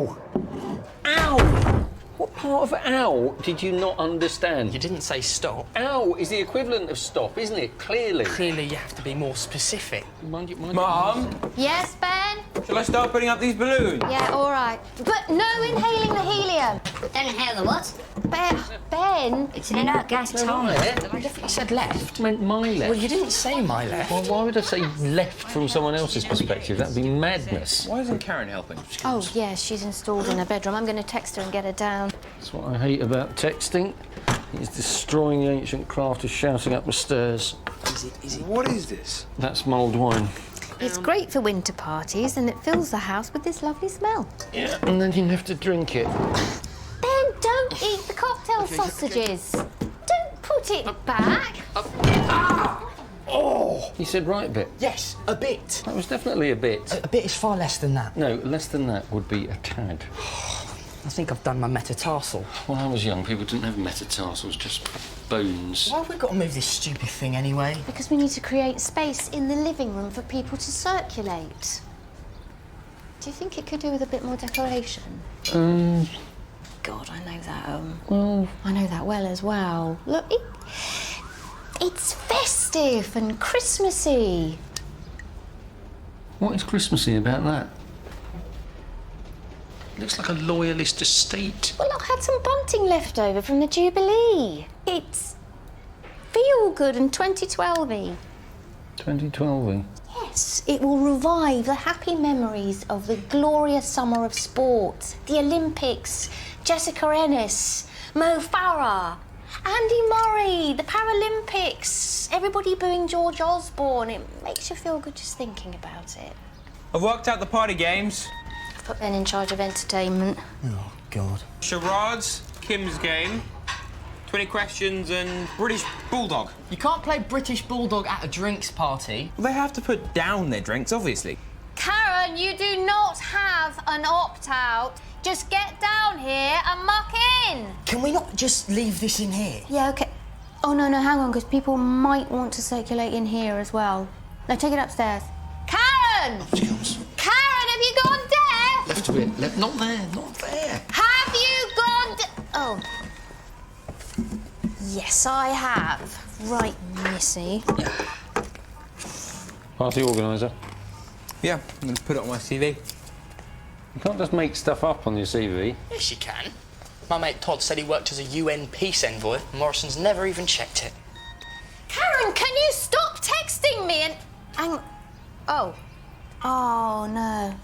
Ow! Ow! What part of ow did you not understand? You didn't say stop. Ow is the equivalent of stop, isn't it? Clearly. Clearly, you have to be more specific. Mind you. Mum? Yes, Ben? Shall I start putting up these balloons? Yeah, all right. But no inhaling the helium. Don't inhale the what? Ben? It's in our gas tunnel. I definitely said left. I meant my left. Well, you didn't say my left. Well, why would I say left from someone else's perspective? That'd be madness. Why isn't Karen helping? Oh, yeah, she's installed in her bedroom. I'm going to text her and get her down. That's what I hate about texting. It's destroying the ancient craft of shouting up the stairs. Is it? What is this? That's mulled wine. It's great for winter parties and it fills the house with this lovely smell. Yeah, and then you have to drink it. Ben, don't eat the cocktail sausages. Don't put it back. Oh! You said right bit. Yes, a bit. That was definitely a bit. A bit is far less than that. No, less than that would be a tad. I think I've done my metatarsal. When I was young, people didn't have metatarsals, just bones. Why have we got to move this stupid thing anyway? Because we need to create space in the living room for people to circulate. Do you think it could do with a bit more decoration? God, I know that, Well... I know that well as well. Look, it's festive and Christmassy. What is Christmassy about that? Looks like a loyalist estate. Well, I had some bunting left over from the Jubilee. It's feel good and 2012-y. 2012. Yes, it will revive the happy memories of the glorious summer of sport, the Olympics, Jessica Ennis, Mo Farah, Andy Murray, the Paralympics, everybody booing George Osborne. It makes you feel good just thinking about it. I've worked out the party games. I've put Ben in charge of entertainment. Oh, God. Charades, Kim's game, 20 questions and British Bulldog. You can't play British Bulldog at a drinks party. Well, they have to put down their drinks, obviously. Karen, you do not have an opt-out. Just get down here and muck in. Can we not just leave this in here? Yeah, OK. Oh, no, hang on, because people might want to circulate in here as well. No, take it upstairs. Karen! She comes. Karen, have you gone deaf? Left a bit. Not there, not there. Have you gone Oh. Yes, I have. Right, Missy. Party organiser. Yeah, I'm going to put it on my CV. You can't just make stuff up on your CV. Yes, you can. My mate Todd said he worked as a UN peace envoy. Morrison's never even checked it. Karen, can you stop texting me and... Oh. Oh, no.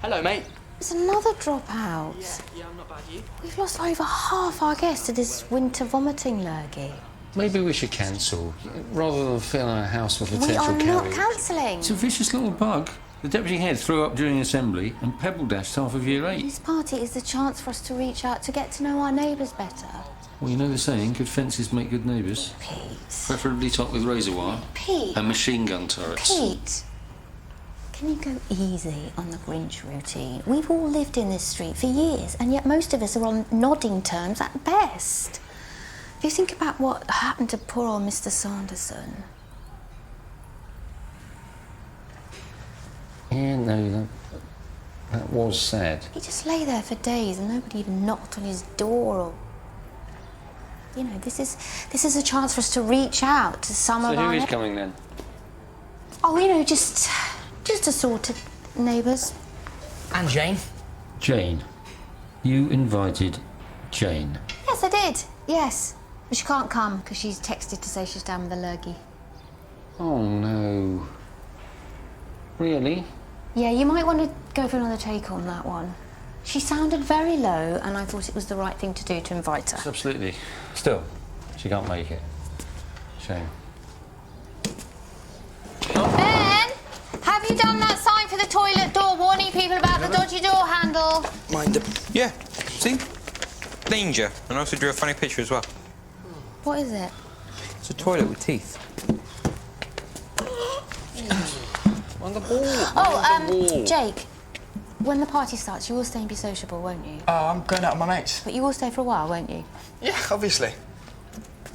Hello, mate. There's another dropout. Yeah, I'm not bad, you? We've lost over half our guests to this winter vomiting lurgy. Maybe we should cancel, rather than fill our house with We potential are not carriers. cancelling. It's a vicious little bug. The deputy head threw up during assembly and pebble dashed half of year 8. This party is the chance for us to reach out to get to know our neighbours better. Well, you know the saying, good fences make good neighbours. Pete. Preferably topped with razor wire Pete. and machine gun turrets. Pete. Can you go easy on the Grinch routine? We've all lived in this street for years, and yet most of us are on nodding terms at best. If you think about what happened to poor old Mr. Sanderson. Yeah, no, that was sad. He just lay there for days and nobody even knocked on his door or... You know, this is a chance for us to reach out to some of So our... who is coming then? Oh, you know, just assorted neighbours. And Jane. Jane. You invited Jane. Yes, I did. Yes. But she can't come because she's texted to say she's down with a lurgy. Oh, no. Really? Yeah, you might want to go for another take on that one. She sounded very low, and I thought it was the right thing to do to invite her. Absolutely. Still, she can't make it. Shame. Ben, have you done that sign for the toilet door warning people about the dodgy door handle? Mind the... Yeah, see? Danger. And I also drew a funny picture as well. What is it? It's a toilet with teeth. On the ball. Oh, Jake, when the party starts, you will stay and be sociable, won't you? Oh, I'm going out with my mates. But you will stay for a while, won't you? Yeah, obviously.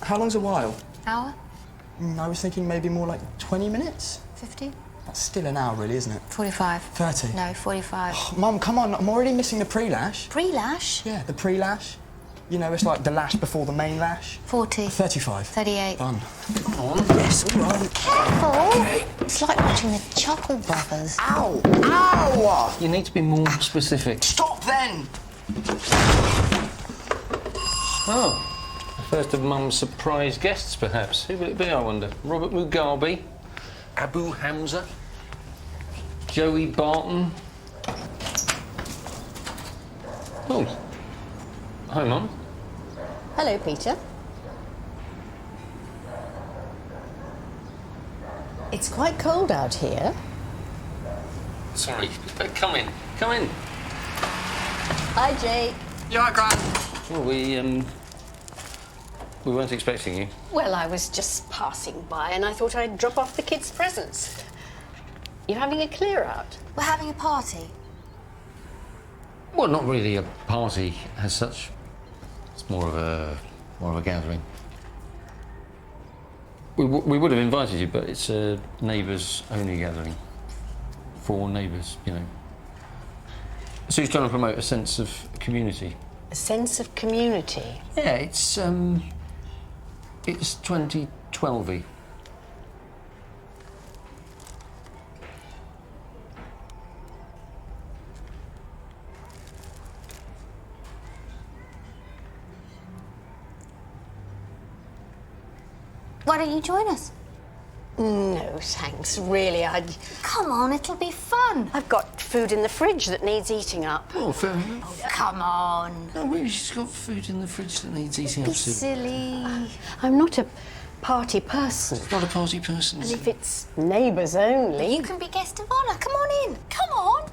How long's a while? Hour? I was thinking maybe more like 20 minutes. 50? That's still an hour, really, isn't it? 45. 30. No, 45. Mum, come on, I'm already missing the pre-lash. Pre-lash? Yeah, the pre-lash. You know, it's like the lash before the main lash. 40. 35. 38. Done. Come on. Yes, all right. Careful! It's like watching the Chuckle Brothers. Ow! Ow! You need to be more specific. Stop then! Oh, first of Mum's surprise guests, perhaps. Who will it be, I wonder? Robert Mugabe? Abu Hamza? Joey Barton? Oh. Hi, Mum. Hello, Peter. It's quite cold out here. Sorry. Come in. Come in. Hi, Jake. You all right, Gran? Well, we weren't expecting you. Well, I was just passing by and I thought I'd drop off the kids' presents. You're having a clear out? We're having a party. Well, not really a party as such. It's more of a gathering. We would have invited you, but it's a neighbours only gathering. For neighbours, you know. So he's trying to promote a sense of community. A sense of community? Yeah, it's 2012-y. Why don't you join us? No, thanks. Really, Come on, it'll be fun. I've got food in the fridge that needs eating up. Oh, fair enough. Come on. No, really, she's got food in the fridge that needs eating up Be soon. silly. I'm not a party person. Not a party person. And if it's neighbours only... You can be guest of honour. Come on in. Come on.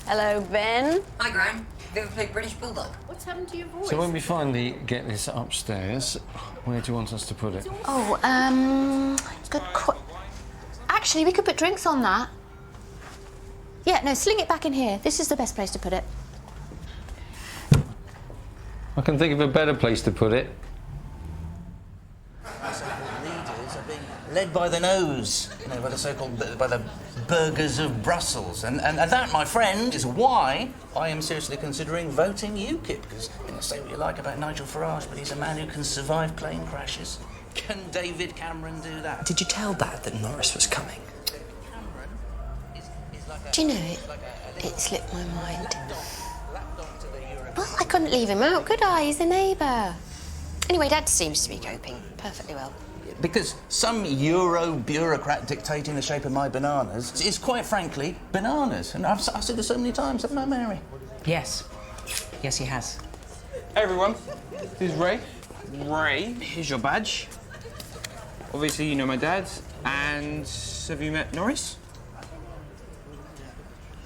Hello, Ben. Hi, Gran. Have you ever played British Bulldog? What's happened to your voice? So when we finally get this upstairs, where do you want us to put it? Oh, good. Actually, we could put drinks on that. Yeah, no, sling it back in here. This is the best place to put it. I can think of a better place to put it. Leaders are being led by the nose, you know, by the so-called by the burghers of Brussels, and that, my friend, is why I am seriously considering voting UKIP. Because, you know, say what you like about Nigel Farage, but he's a man who can survive plane crashes. Can David Cameron do that? Did you tell Dad that Norris was coming? Cameron is like a... Do you know, it slipped my mind. Well, I couldn't leave him out, could I? He's a neighbour. Anyway, Dad seems to be coping perfectly well. Because some Euro bureaucrat dictating the shape of my bananas is, quite frankly, bananas. And I've said this so many times, haven't I, Mary? Yes. Yes, he has. Hey, everyone. This is Ray. Ray, here's your badge. Obviously, you know my dad. And have you met Norris?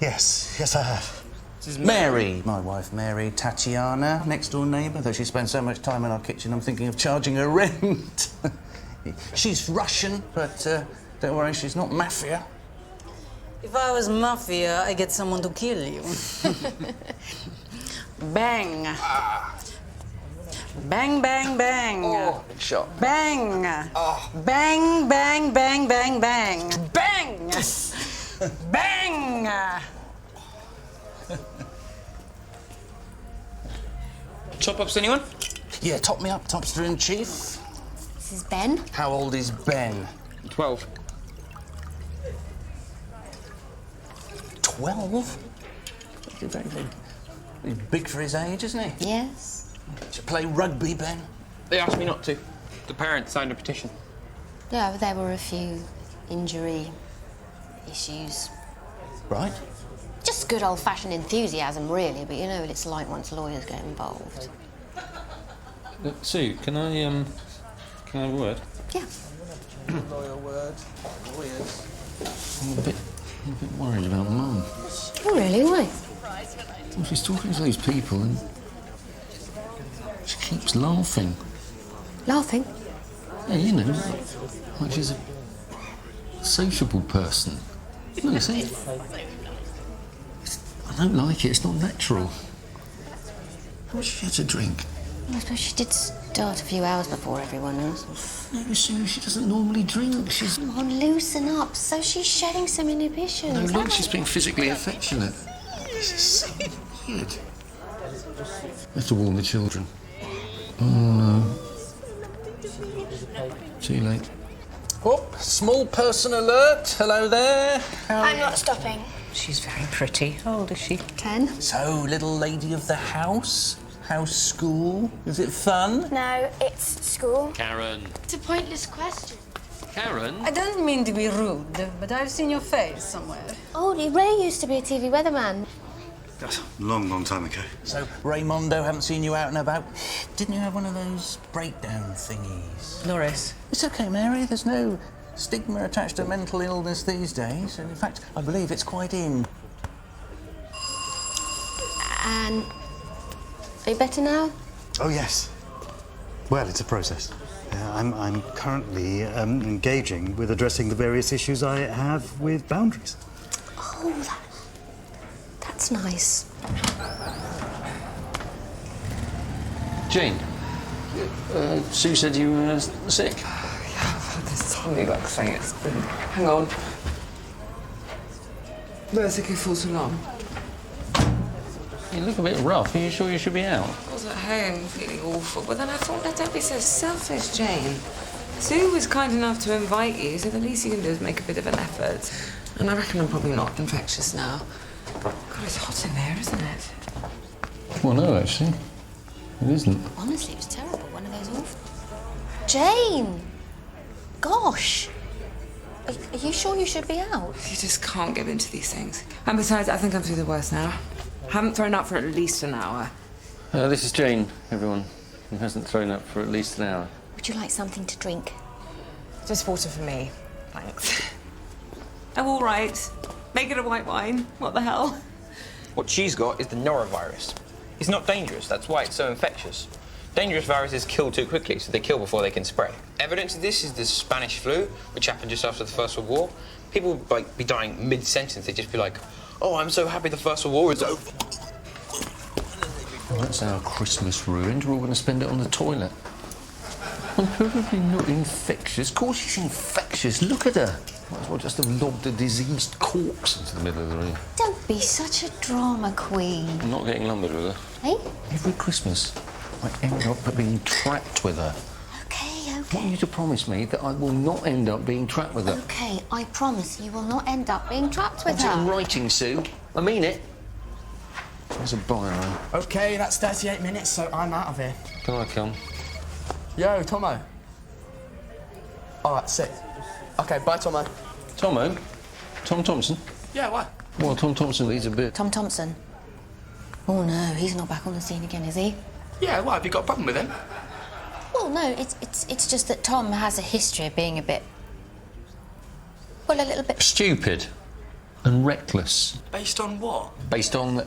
Yes, I have. This is Mary, my wife Mary, Tatiana, next door neighbour, though she spends so much time in our kitchen, I'm thinking of charging her rent. She's Russian, but don't worry, she's not mafia. If I was mafia, I'd get someone to kill you. Bang. Bang, bang, bang. Oh, big shot. Bang. Oh. Bang, bang, bang, bang, bang. Bang. Bang. Top-ups, anyone? Yeah, top me up, topster in chief. This is Ben. How old is Ben? 12. 12? He's big for his age, isn't he? Yes. Should play rugby, Ben. They asked me not to. The parents signed a petition. Yeah, there were a few injury issues. Right. Just good old-fashioned enthusiasm, really, but you know what it's like once lawyers get involved. Sue, can I have a word? Yeah. Lawyer word. Lawyers. I'm a bit worried about Mum. Oh, really? Why? Well, she's talking to those people and she keeps laughing. Laughing? Yeah, you know, like she's a sociable person. No, see? I don't like it, it's not natural. How much have you had to drink? I suppose she did Start a few hours before everyone else. No, Sue, she doesn't normally drink. She's... Come on, loosen up. So she's shedding some inhibitions. No, look, she's being physically affectionate. This is so weird. Have to warn the children. Oh, no. Too late. Oh, small person alert. Hello there. I'm not stopping. She's very pretty. How old is she? 10. So, little lady of the house? How's school? Is it fun? No, it's school. Karen. It's a pointless question. Karen? I don't mean to be rude, but I've seen your face somewhere. Oh, Ray used to be a TV weatherman. That's a long, long time ago. So, Raymondo, haven't seen you out and about. Didn't you have one of those breakdown thingies? Norris. It's okay, Mary. There's no stigma attached to mental illness these days. And in fact, I believe it's quite in. And are you better now? Oh, yes. Well, it's a process. I'm currently engaging with addressing the various issues I have with boundaries. Oh, that's nice. Jane, Sue said you were sick. Yeah, I've had this tummy bug thing. It's been... Hang on. Basically for so long. You look a bit rough. Are you sure you should be out? I was at home feeling awful, but then I thought, no, don't be so selfish, Jane. Sue was kind enough to invite you, so the least you can do is make a bit of an effort. And I reckon I'm probably not infectious now. God, it's hot in there, isn't it? Well, no, actually. It isn't. Honestly, it was terrible. One of those awful... Jane! Gosh! Are you sure you should be out? You just can't get into these things. And besides, I think I'm through the worst now. Haven't thrown up for at least an hour. This is Jane, everyone, who hasn't thrown up for at least an hour. Would you like something to drink? Just water for me, thanks. Oh, all right. Make it a white wine. What the hell? What she's got is the norovirus. It's not dangerous, that's why it's so infectious. Dangerous viruses kill too quickly, so they kill before they can spread. Evidence of this is the Spanish flu, which happened just after the First World War. People would like, be dying mid-sentence, they'd just be like, oh, I'm so happy the First World War is over. Well, that's our Christmas ruined. We're all going to spend it on the toilet. I'm probably not infectious. Of course she's infectious. Look at her. Might as well just have lobbed a diseased corpse into the middle of the room. Don't be such a drama queen. I'm not getting lumbered with her. Hey? Every Christmas, I end up being trapped with her. Okay, I want okay. you to promise me that I will not end up being trapped with her. Okay, I promise you will not end up being trapped with What's it in her. writing, Sue? I mean it. There's a biro. OK, that's 38 minutes, so I'm out of here. Can I come? Yo, Tomo. All right, sick. OK, bye, Tomo. Tomo? Tom Thompson? Yeah, what? Well, Tom Thompson needs a bit. Tom Thompson. Oh no, he's not back on the scene again, is he? Yeah, what? Have you got a problem with him? Well, no, it's just that Tom has a history of being a bit... Well, a little bit... Stupid and reckless. Based on what? Based on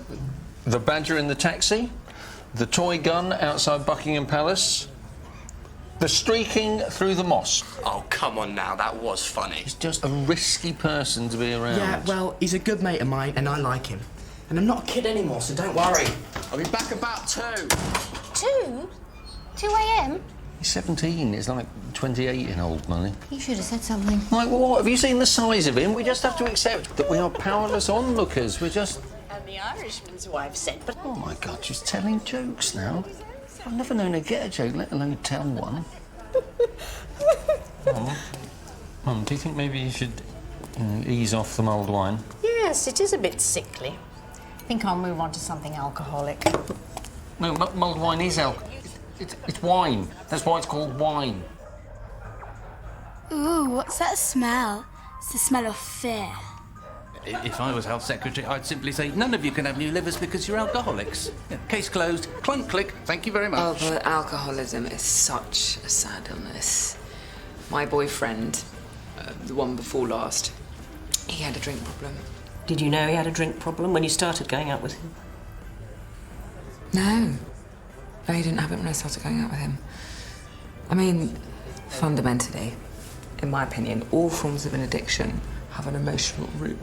the badger in the taxi, the toy gun outside Buckingham Palace, the streaking through the mosque. Oh, come on now, that was funny. He's just a risky person to be around. Yeah, well, he's a good mate of mine, and I like him. And I'm not a kid anymore, so don't worry. I'll be back about 2. 2? 2 a.m? He's 17. It's like 28 in old money. You should have said something. Like what? Have you seen the size of him? We just have to accept that we are powerless onlookers. We're just... And the Irishman's wife said, but... Oh, my God, she's telling jokes now. I've never known her get a joke, let alone tell one. Mum, do you think maybe you should ease off the mulled wine? Yes, it is a bit sickly. I think I'll move on to something alcoholic. No, mulled wine is alcohol. It's wine. That's why it's called wine. Ooh, what's that smell? It's the smell of fear. If I was health secretary, I'd simply say, none of you can have new livers because you're alcoholics. Yeah, case closed. Clunk, click. Thank you very much. Oh, but alcoholism is such a sad illness. My boyfriend, the one before last, he had a drink problem. Did you know he had a drink problem when you started going out with him? No. No, he didn't have it when I started going out with him. I mean, fundamentally, in my opinion, all forms of an addiction have an emotional root.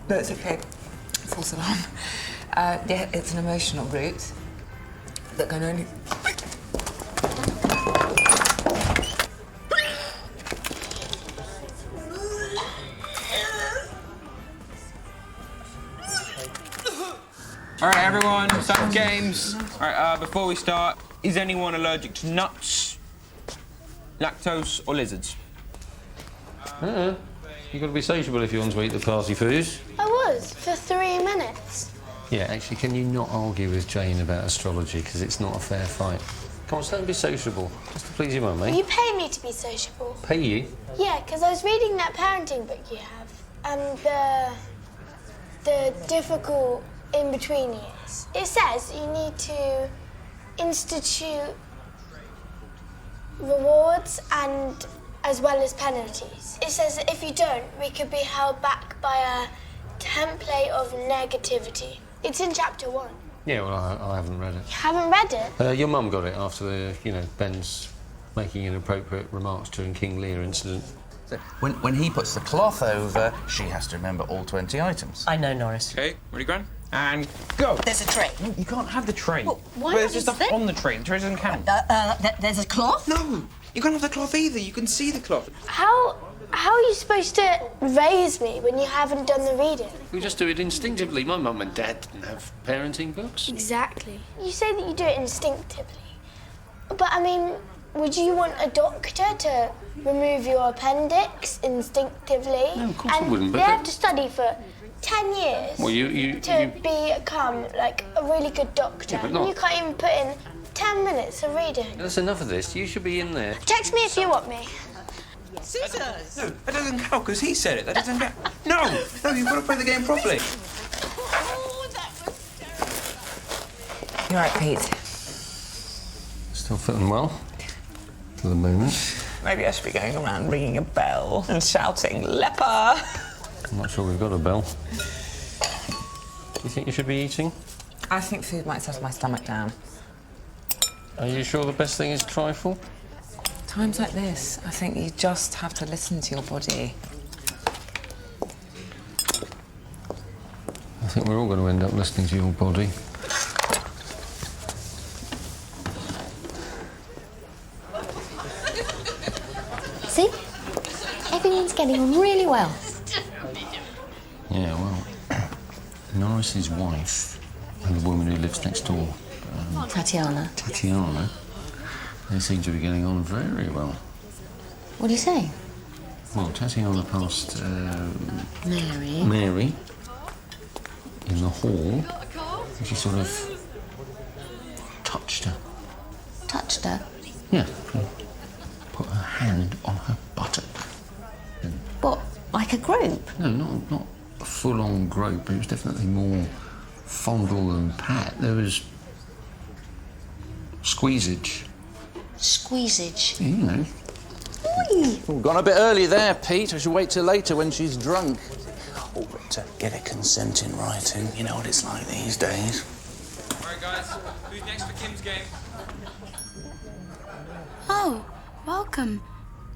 No, it's okay. False alarm. Yeah, it's an emotional root. that can only... All right, everyone, start the games. All right, before we start, is anyone allergic to nuts, lactose, or lizards? You've got to be sociable if you want to eat the party foods. I was, for 3 minutes. Yeah, actually, can you not argue with Jane about astrology, because it's not a fair fight? Come on, stay and be sociable, just to please your mum, You eh? pay me to be sociable. Pay you? Yeah, because I was reading that parenting book you have, and the difficult in-between years. It says you need to institute rewards and as well as penalties. It says that if you don't, we could be held back by a template of negativity. It's in chapter 1. Yeah, well, I haven't read it. You haven't read it? Your mum got it after the, Ben's making inappropriate remarks during King Lear incident. So when he puts the cloth over, she has to remember all 20 items. I know, Norris. Okay, ready, Gran? And go. There's a tray. No, you can't have the tray. Well, why There's not just stuff instead? on the tray. The tray doesn't count. There's a cloth? No, you can't have the cloth either. You can see the cloth. How are you supposed to raise me when you haven't done the reading? We just do it instinctively. My mum and dad didn't have parenting books. Exactly. You say that you do it instinctively. But, I mean, would you want a doctor to remove your appendix instinctively? No, of course I and wouldn't, but they have to study for 10 years Well, you to become, like, a really good doctor. Yeah, but And not- you can't even put in 10 minutes of reading. That's enough of this. You should be in there. Text me if you want me. Scissors! No, that doesn't count because he said it. That doesn't count. No, you've got to play the game properly. You're right, Pete. Still feeling well? For the moment. Maybe I should be going around ringing a bell and shouting, leper! I'm not sure we've got a bell. Do you think you should be eating? I think food might settle my stomach down. Are you sure the best thing is trifle? Times like this, I think you just have to listen to your body. I think we're all going to end up listening to your body. See? Everyone's getting on really well. Yeah, well, Norris's wife and the woman who lives next door, Tatiana. Tatiana, they seem to be getting on very well. What do you say? Well, Tatiana passed Mary. Mary in the hall, and she sort of touched her. Touched her? Yeah, put her hand on her buttock. What, like a group? No, not a full-on grope, but it was definitely more fondle and pat. There was squeezage. Squeezage? Yeah, you know. Ooh, gone a bit early there, Pete. I should wait till later when she's drunk. Oh, but to get a consent in writing, you know what it's like these days. All right, guys. Who's next for Kim's game? Oh, welcome,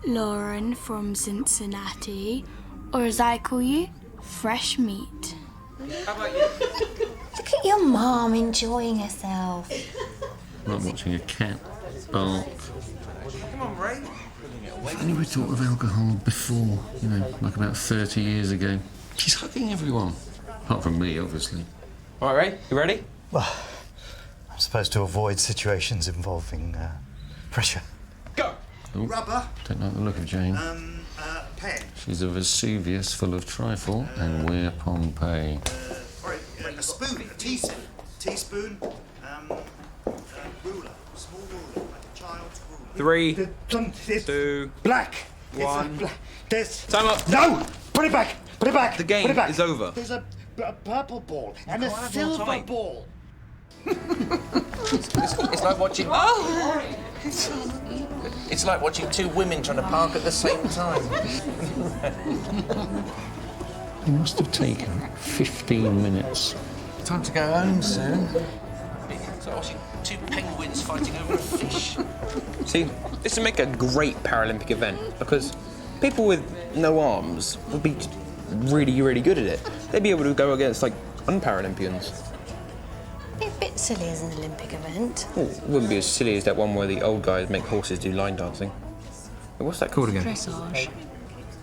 Lauren from Cincinnati, or as I call you, Fresh Meat. How about you? Look at your mum enjoying herself. Like watching a cat bark. Come on, Ray. If only we thought of alcohol before, like about 30 years ago. She's hugging everyone. Apart from me, obviously. All right, Ray, you ready? Well, I'm supposed to avoid situations involving pressure. Go! Ooh, Rubber. don't like the look of Jane. Pen. She's a Vesuvius full of trifle, and we're Pompeii. A spoon, a teaspoon, ruler, small ruler, like a child's ruler. 3, 2, Black. 1. This. Time up. No! Put it back! Put it back! The game Put it back. is over. There's a purple ball and a can't have more silver time. ball. It's like watching. Oh! It's like watching two women trying to park at the same time. It must have taken 15 minutes. Time to go home soon. It's like watching two penguins fighting over a fish. See, this would make a great Paralympic event because people with no arms would be really, really good at it. They'd be able to go against, like, un-Paralympians. Be a bit silly as an Olympic event. Well, it wouldn't be as silly as that one where the old guys make horses do line dancing. What's that called again? Dressage.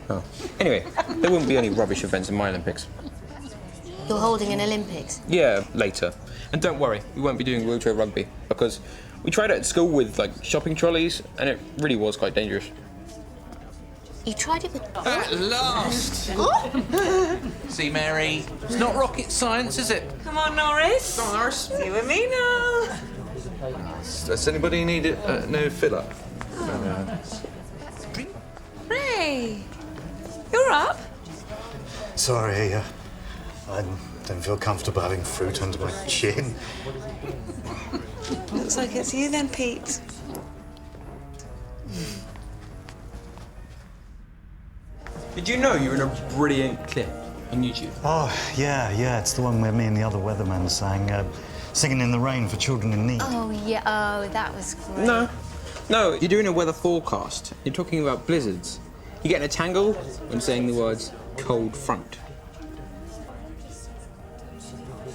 Oh. Anyway, there wouldn't be any rubbish events in my Olympics. You're holding an Olympics? Yeah, later. And don't worry, we won't be doing wheelchair rugby, because we tried it at school with, like, shopping trolleys, and it really was quite dangerous. You tried it with... At last! See, Mary, it's not rocket science, is it? Come on, Norris. Come on, Norris. You and me now. Does anybody need no filler? Ray, you're up. Sorry, I don't feel comfortable having fruit under my chin. Looks like it's you then, Pete. Did you know you're in a brilliant clip on YouTube? Oh, yeah, it's the one where me and the other weatherman sang Singing in the Rain for Children in Need. Oh, yeah. Oh, that was great. No, you're doing a weather forecast. You're talking about blizzards. You get in a tangle when saying the words cold front.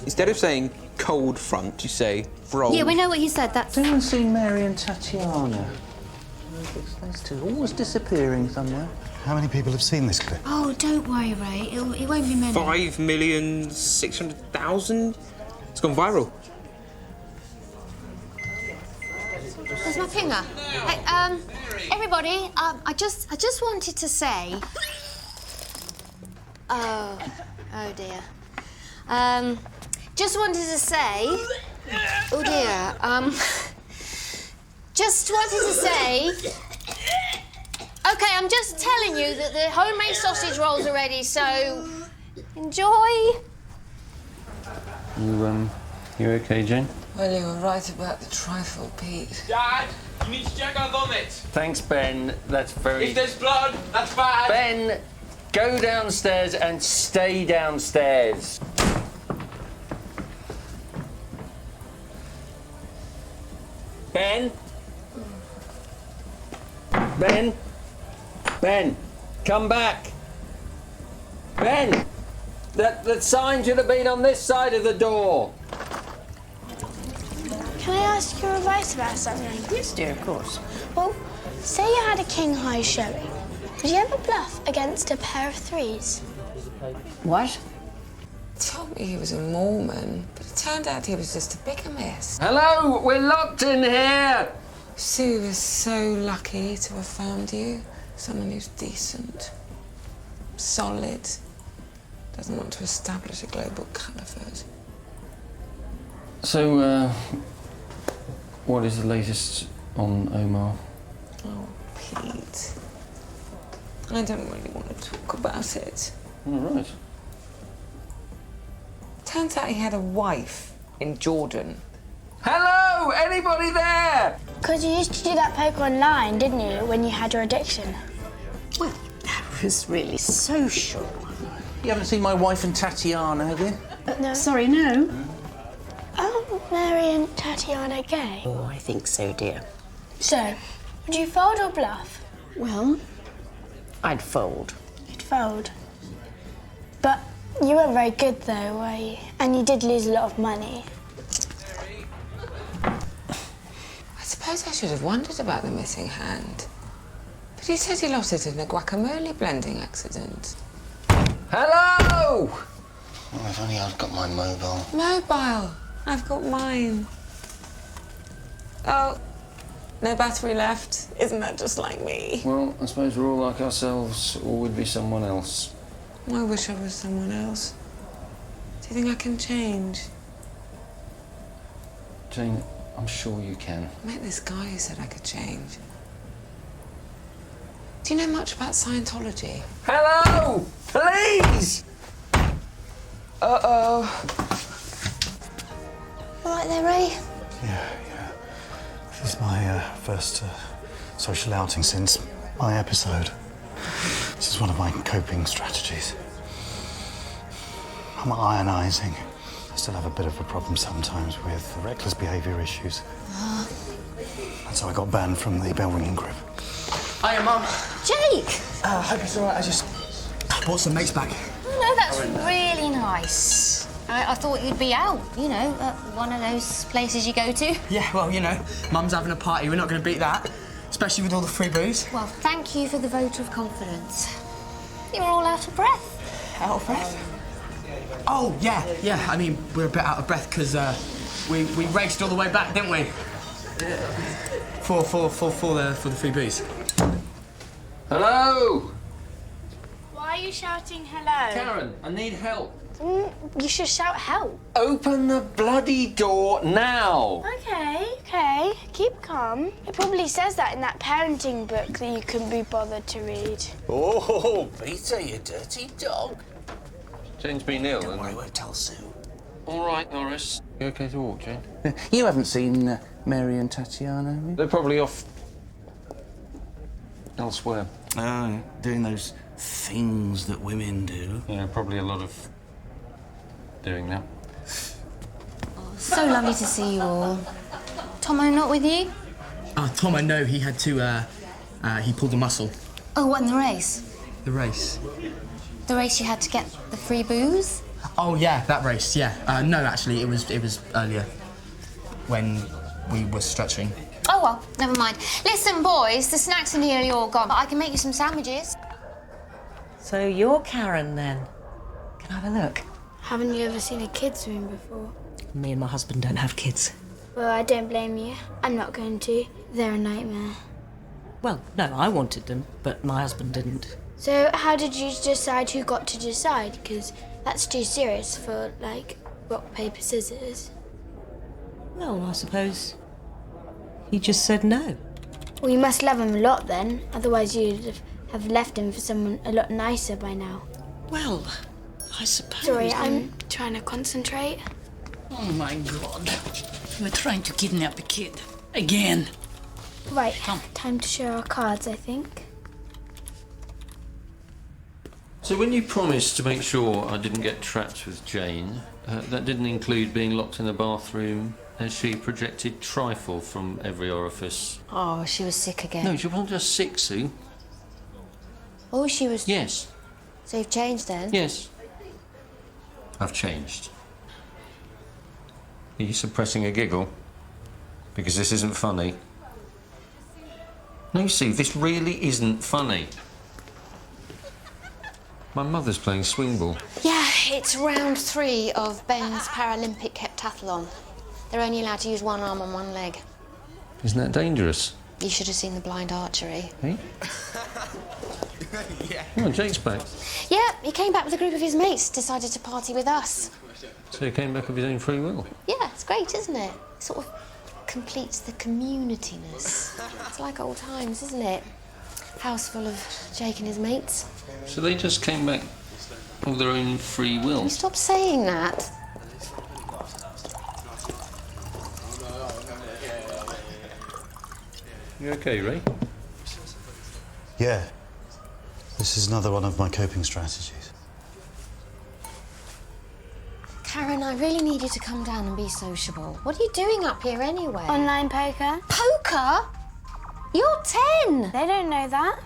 Instead of saying cold front, you say frold. Yeah, we know what he said. That's... Anyone seen Mary and Tatiana? Those two always disappearing somewhere. How many people have seen this clip? Oh, don't worry, Ray. It won't be many. 5,600,000? It's gone viral. There's my finger. Hey, everybody, I just wanted to say... Oh dear. Just wanted to say... Oh dear. Just wanted to say... OK, I'm just telling you that the homemade sausage rolls are ready, so... Enjoy. You okay, Jane? Well, you were right about the trifle, Pete. Dad, you need to check our vomit. Thanks, Ben. That's very... If there's blood, that's bad. Ben, go downstairs and stay downstairs. Ben? Ben? Ben, come back. Ben! That sign should have been on this side of the door. Can I ask your advice about something? Yes, dear, of course. Well, say you had a king high showing. Would you ever bluff against a pair of threes? What? He told me he was a Mormon, but it turned out he was just a bigamist. Hello, we're locked in here. Sue was so lucky to have found you. Someone who's decent, solid, doesn't want to establish a global caliphate. So, what is the latest on Omar? Oh, Pete. I don't really want to talk about it. All right. Turns out he had a wife in Jordan. Hello, anybody there? Because you used to do that poker online, didn't you, when you had your addiction? Well, that was really social. You haven't seen my wife and Tatiana, have you? No. Sorry, no. Aren't Mary and Tatiana gay? Oh, I think so, dear. So, would you fold or bluff? Well, I'd fold. You'd fold. But you weren't very good, though, were you? And you did lose a lot of money. I suppose I should have wondered about the missing hand. But he said he lost it in a guacamole blending accident. Hello! Oh, if only I'd got my mobile. Mobile. I've got mine. Oh, no battery left. Isn't that just like me? Well, I suppose we're all like ourselves, or we'd be someone else. I wish I was someone else. Do you think I can change? Jane, I'm sure you can. I met this guy who said I could change. Do you know much about Scientology? Hello! Please! Uh-oh. All right there, Ray? Yeah. This is my first social outing since my episode. This is one of my coping strategies. I'm ionising. I still have a bit of a problem sometimes with reckless behaviour issues. That's how I got banned from the bell ringing group. Hiya, Mum. Jake! I hope it's all right. I just bought some mates back. Oh, no, that's really nice. I thought you'd be out, you know, at one of those places you go to. Yeah, well, you know, Mum's having a party. We're not going to beat that, especially with all the free booze. Well, thank you for the vote of confidence. You're all out of breath. Out of breath? Oh, yeah. I mean, we're a bit out of breath because we raced all the way back, didn't we? For the free booze. Hello? Why are you shouting hello? Karen, I need help. You should shout help. Open the bloody door now. Okay. Keep calm. It probably says that in that parenting book that you couldn't be bothered to read. Oh, Peter, you dirty dog. Jane's been ill. Don't worry, I won't tell Sue. All right, Norris. You okay to walk, Jane? You haven't seen Mary and Tatiana, have you? They're probably off elsewhere. Oh, doing those things that women do. Yeah, probably a lot of doing that. So lovely to see you all. Tomo not with you? Tom, I know he had to, he pulled a muscle. Oh, what, in the race? The race? The race you had to get the free booze? Oh, yeah, that race, yeah. No, actually, it was earlier when we were stretching. Oh, well, never mind. Listen, boys, the snacks in here are all gone, but I can make you some sandwiches. So you're Karen, then? Can I have a look? Haven't you ever seen a kid's room before? Me and my husband don't have kids. Well, I don't blame you. I'm not going to. They're a nightmare. Well, no, I wanted them, but my husband didn't. So how did you decide who got to decide? Because that's too serious for, like, rock, paper, scissors. Well, I suppose he just said no. Well, you must love him a lot then. Otherwise you'd have left him for someone a lot nicer by now. Well, I suppose... Sorry, I'm trying to concentrate. Oh, my God. We're trying to kidnap a kid. Again. Right, time to show our cards, I think. So when you promised to make sure I didn't get trapped with Jane, that didn't include being locked in the bathroom as she projected trifle from every orifice. Oh, she was sick again. No, she wasn't just sick, Sue. Oh, she was... Yes. So you've changed then? Yes. I've changed. Are you suppressing a giggle? Because this isn't funny. No, Sue, this really isn't funny. My mother's playing swing ball. Yeah, it's round 3 of Ben's Paralympic heptathlon. They're only allowed to use one arm and one leg. Isn't that dangerous? You should have seen the blind archery. Eh? Yeah. Oh, Jake's back. Yeah, he came back with a group of his mates, decided to party with us. So he came back of his own free will? Yeah, it's great, isn't it? Sort of completes the community-ness. It's like old times, isn't it? House full of Jake and his mates. So they just came back of their own free will? Can you stop saying that? You okay, Ray? Yeah. This is another one of my coping strategies. Karen, I really need you to come down and be sociable. What are you doing up here anyway? Online poker. Poker? You're 10! They don't know that.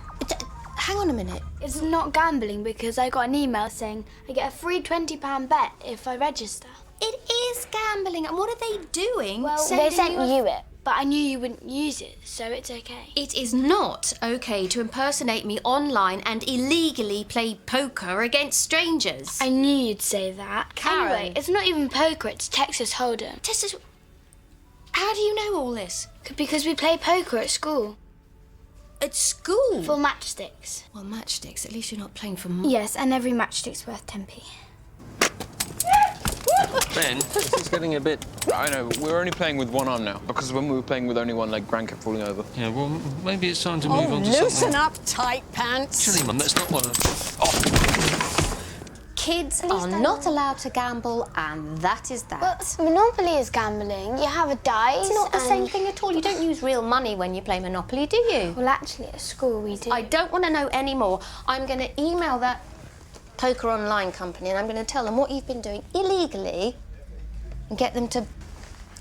Hang on a minute. It's not gambling because I got an email saying I get a free £20 bet if I register. It is gambling, and what are they doing? Well, they sent you it, but I knew you wouldn't use it, so it's okay. It is not okay to impersonate me online and illegally play poker against strangers. I knew you'd say that. Karen. Anyway, it's not even poker, it's Texas Hold'em. Texas... How do you know all this? Because we play poker at school. At school? For matchsticks. Well, matchsticks, at least you're not playing for... Yes, and every matchstick's worth 10p. Ben, this is getting a bit... I know, we're only playing with one arm now, because when we were playing with only one leg, Gran kept falling over. Yeah, well, maybe it's time to move on to something... Loosen up, tight pants. Actually, Mum, that's not what Kids are not allowed to gamble, and that is that. But Monopoly is gambling. You have a dice. It's not the same thing at all. You don't use real money when you play Monopoly, do you? Well, actually, at school we do. I don't want to know any more. I'm going to email that poker online company and I'm going to tell them what you've been doing illegally and get them to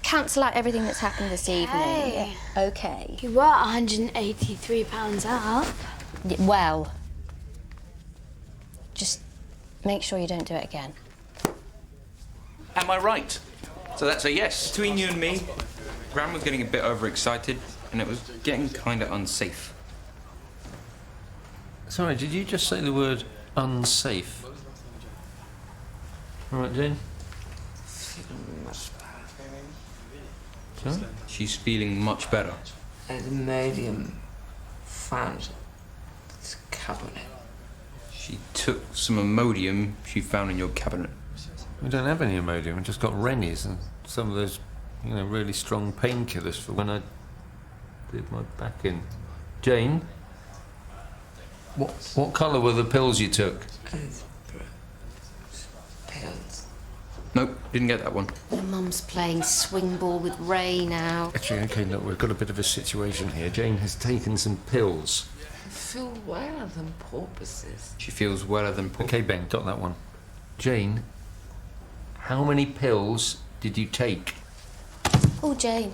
cancel out everything that's happened this evening. Okay. You were £183 up. Well, just make sure you don't do it again. Am I right? So that's a yes. Between you and me, Gran was getting a bit overexcited, and it was getting kind of unsafe. Sorry, did you just say the word unsafe? All right, Jane? Sorry? She's feeling much better. And Imodium found this cabinet. She took some Imodium she found in your cabinet. We don't have any Imodium, we've just got Rennies and some of those, you know, really strong painkillers for when I did my back in. Jane? What colour were the pills you took? Pills. Nope, didn't get that one. Your mum's playing swing ball with Ray now. Actually, okay, look, we've got a bit of a situation here. Jane has taken some pills. I feel weller than porpoises. She feels weller than pork. Okay, Ben, got that one. Jane, how many pills did you take? Oh, Jane.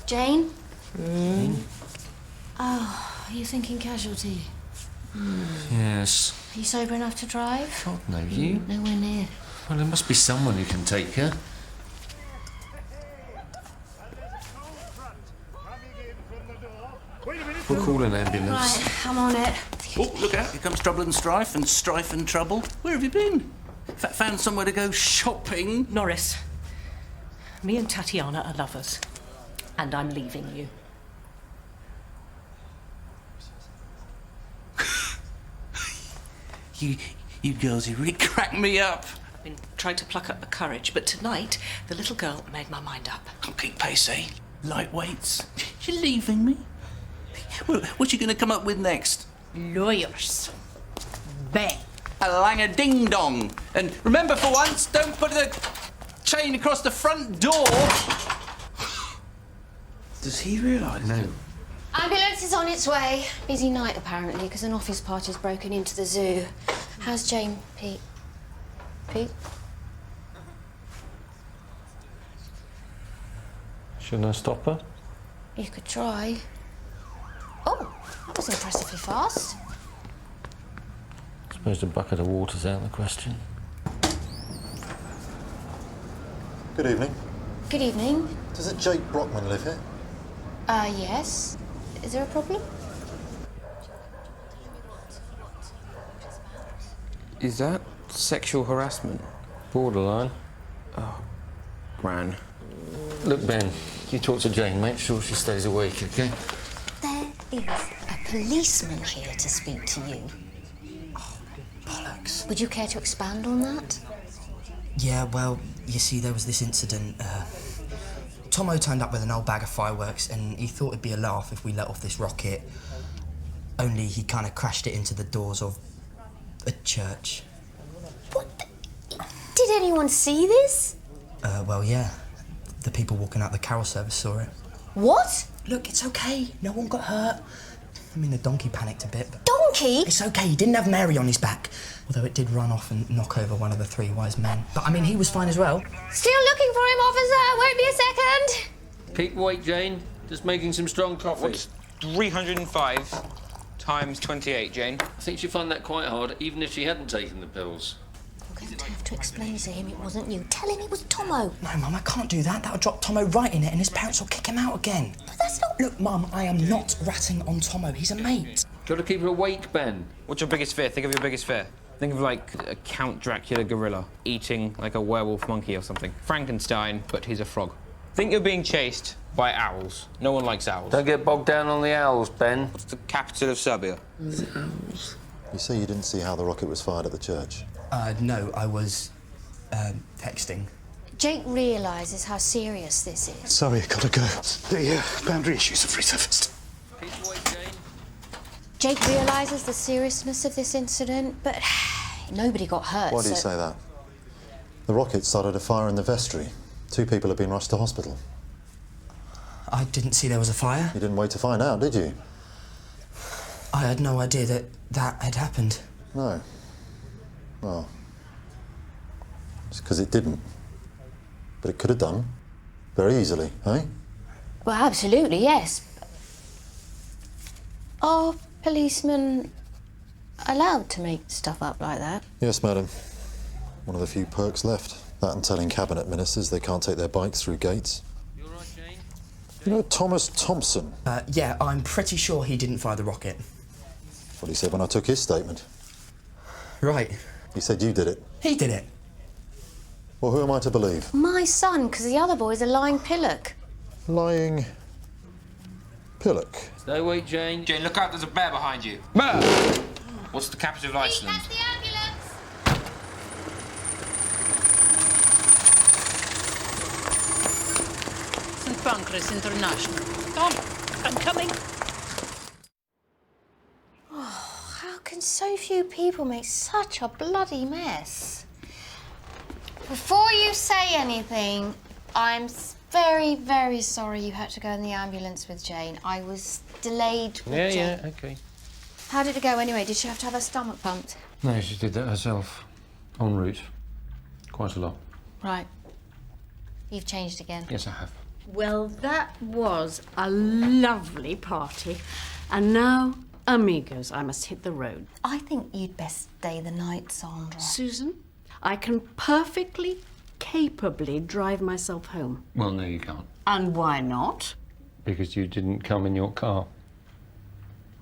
Jane? Jane? Oh, are you thinking casualty? Yes. Are you sober enough to drive? God, no, you? Nowhere near. Well, there must be someone who can take her. We'll call an ambulance. Right, I'm on it. Oh, look out, here comes trouble and strife and trouble. Where have you been? Found somewhere to go shopping? Norris, me and Tatiana are lovers, and I'm leaving you. You girls, you really crack me up. I've been trying to pluck up the courage, but tonight, the little girl made my mind up. Can't keep pace, eh? Lightweights. You're leaving me? What's you going to come up with next? Lawyers. Bang. A langer ding dong. And remember, for once, don't put the chain across the front door. Does he realise? No. Ambulance is on its way. Busy night, apparently, because an office party's broken into the zoo. How's Jane, Pete? Pete? Shouldn't I stop her? You could try. Oh, that was impressively fast. I suppose a bucket of water's out of the question. Good evening. Good evening. Does it Jake Brockman live here? Yes. Is there a problem? Is that sexual harassment? Borderline. Oh, Gran. Look, Ben, you talk to Jane. Make sure she stays awake, OK? There is a policeman here to speak to you. Oh, bollocks. Would you care to expand on that? Yeah, well, you see, there was this incident. Tomo turned up with an old bag of fireworks and he thought it'd be a laugh if we let off this rocket. Only he kind of crashed it into the doors of a church. What? Did anyone see this? Well, yeah. The people walking out the carol service saw it. What? Look, it's okay. No one got hurt. I mean, the donkey panicked a bit, but... Donkey? It's okay. He didn't have Mary on his back. Although it did run off and knock over one of the three wise men. But, I mean, he was fine as well. Still looking for him, officer. Won't be a second. Keep awake, Jane. Just making some strong coffee. What's 305 times 28, Jane? I think she'd find that quite hard, even if she hadn't taken the pills. You're going to have to explain to him it wasn't you. Tell him it was Tomo. No, Mum, I can't do that. That'll drop Tomo right in it and his parents will kick him out again. But that's not... Look, Mum, I am not ratting on Tomo. He's a mate. Got to keep her awake, Ben. What's your biggest fear? Think of your biggest fear. Think of, like, a Count Dracula gorilla eating, like, a werewolf monkey or something. Frankenstein, but he's a frog. Think you're being chased by owls. No one likes owls. Don't get bogged down on the owls, Ben. What's the capital of Serbia? The owls. You say you didn't see how the rocket was fired at the church? No, I was, texting. Jake realises how serious this is. Sorry, I gotta go. The boundary issues have resurfaced. Keep awake, Jane. Jake realises the seriousness of this incident, but nobody got hurt. Why do you say that? The rocket started a fire in the vestry. 2 people have been rushed to hospital. I didn't see there was a fire. You didn't wait to find out, did you? I had no idea that that had happened. No. Well, it's because it didn't. But it could have done. Very easily, eh? Well, absolutely, yes. Are policemen allowed to make stuff up like that? Yes, madam. One of the few perks left. That and telling cabinet ministers they can't take their bikes through gates. You all right, Jane? You know Thomas Thompson? Yeah, I'm pretty sure he didn't fire the rocket. That's what he said when I took his statement. Right. He said you did it. He did it. Well, who am I to believe? My son, because the other boy's a lying pillock. Lying pillock. Stay awake, Jane. Jane, look out, there's a bear behind you. Bear! What's the capital of Iceland? That's the ambulance. St. Pancras International. Tom, I'm coming. Oh, how can so few people make such a bloody mess? Before you say anything, I'm very, very sorry you had to go in the ambulance with Jane. I was delayed with Jane. Yeah, OK. How did it go anyway? Did she have to have her stomach pumped? No, she did that herself. En route. Quite a lot. Right. You've changed again. Yes, I have. Well, that was a lovely party. And now, amigos, I must hit the road. I think you'd best stay the night, Sandra. Susan, I can perfectly, capably drive myself home. Well, no, you can't. And why not? Because you didn't come in your car.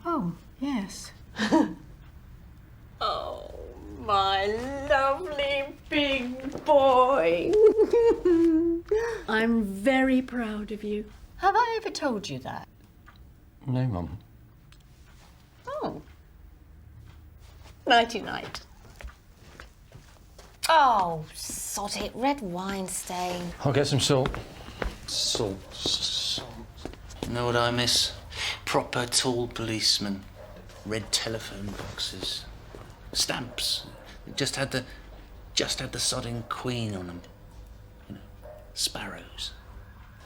Oh, yes. Oh, my lovely big boy. I'm very proud of you. Have I ever told you that? No, Mum. Oh. Nighty-night. Oh, sod it. Red wine stain. I'll get some salt. Salt. You know what I miss? Proper tall policemen. Red telephone boxes. Stamps. Just had the sodding Queen on them. You know, sparrows.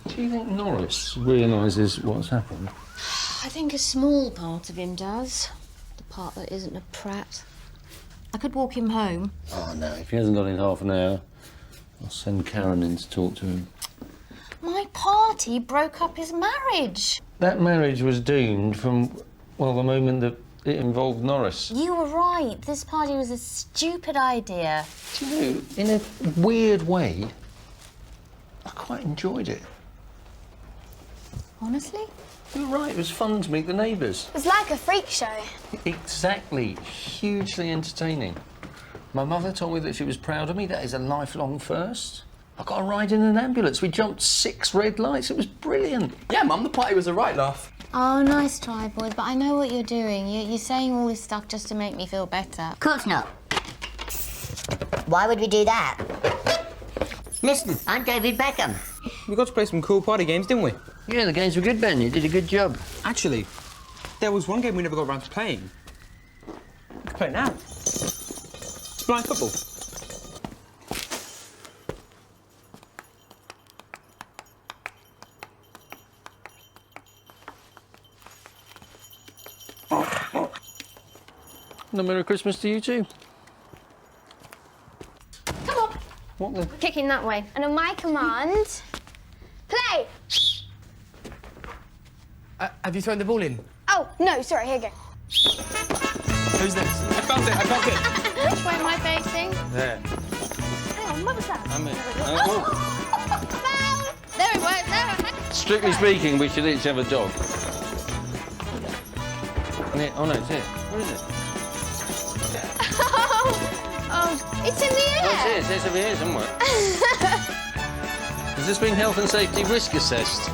Do you think Norris realises what's happened? I think a small part of him does. The part that isn't a prat. I could walk him home. Oh, no, if he hasn't got in half an hour, I'll send Karen in to talk to him. My party broke up his marriage. That marriage was doomed from, well, the moment that it involved Norris. You were right. This party was a stupid idea. Do you know, in a weird way, I quite enjoyed it. Honestly? You're right, it was fun to meet the neighbours. It was like a freak show. Exactly. Hugely entertaining. My mother told me that she was proud of me. That is a lifelong first. I got a ride in an ambulance. We jumped 6 red lights. It was brilliant. Yeah, Mum, the party was a right laugh. Oh, nice try, boys, but I know what you're doing. You're saying all this stuff just to make me feel better. Of course not. Why would we do that? Listen. I'm David Beckham. We got to play some cool party games, didn't we? Yeah, the games were good, Ben. You did a good job. Actually, there was one game we never got around to playing. We could play it now. It's blind football. And a Merry Christmas to you too. Come on. What the? Kicking that way. And on my command, play. Have you thrown the ball in? Oh, no, sorry, here you go. Who's this? I found it. Which way am I facing? There. Hang on, what was that? I'm in. There it was, there it was. Strictly speaking, we should each have a dog. Oh no, it's here. Where is it? Oh, it's in the air. It's over here somewhere. Has this been health and safety risk assessed?